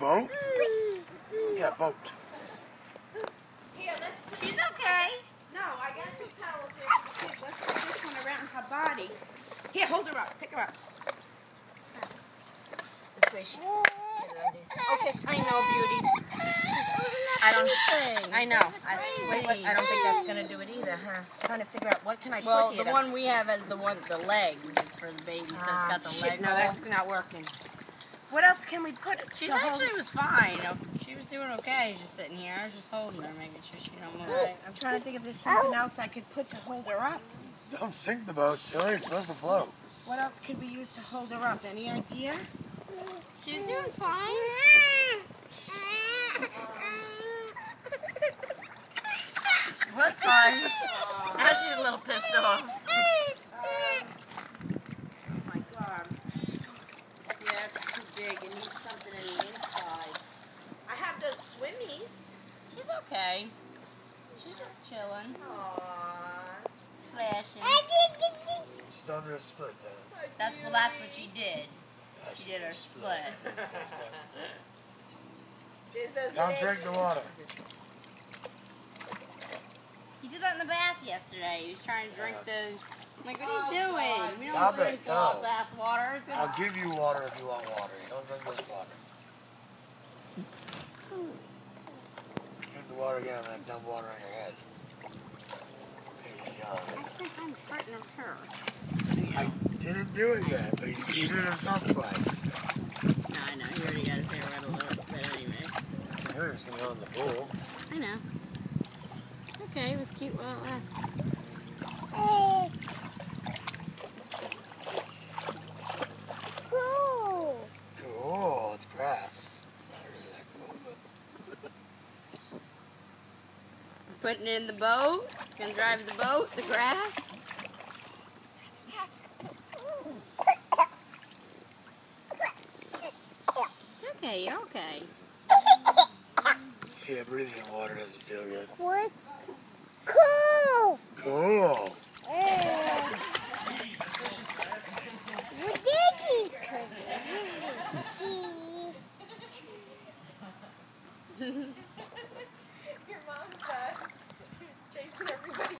boat? Yeah, boat. Here, let's... She's okay. No, I got 2 towels here. Let's put this one around her body. Here, hold her up. Pick her up. This way she... Okay, I know, beauty. I know. I don't think that's gonna do it either, huh? I'm trying to figure out what can I Well, put here. the one we have has the legs. It's for the baby, so it's got the leg. No, that's not working. What else can we put? She's actually was fine. She was doing okay. She's just sitting here. I was just holding her, making sure she don't move. Right. I'm trying to think if there's something else I could put to hold her up. Don't sink the boat, silly. It's supposed to float. What else could we use to hold her up? Any idea? She's doing fine. She was fine. Now she's a little pissed off. Oh my God. Yeah, it's too big. It needs something in the inside. I have those swimmies. She's okay. She's just chilling, Aww. splashing. She's under a split, huh? That's what she did. She did her split. Don't drink the water. He did that in the bath yesterday. He was trying to drink the... I'm like, what are you doing? We don't Stop drink it, no. bath water. It's I'll give you water if you want water. You don't drink this water. Drink the water again and then dump water on your head. I'm starting to hurt. I didn't do it yet, but he did it himself twice. No, I know. He already got his hair wet a little bit anyway. I knew he was going to go in the pool. I know. Okay, it was cute while it lasted. Cool, it's grass. Not really that cool, but... Putting it in the boat. Gonna drive the boat, the grass. It's okay, you're okay. Yeah, breathing in water doesn't feel good. What? Cool! Cool! See?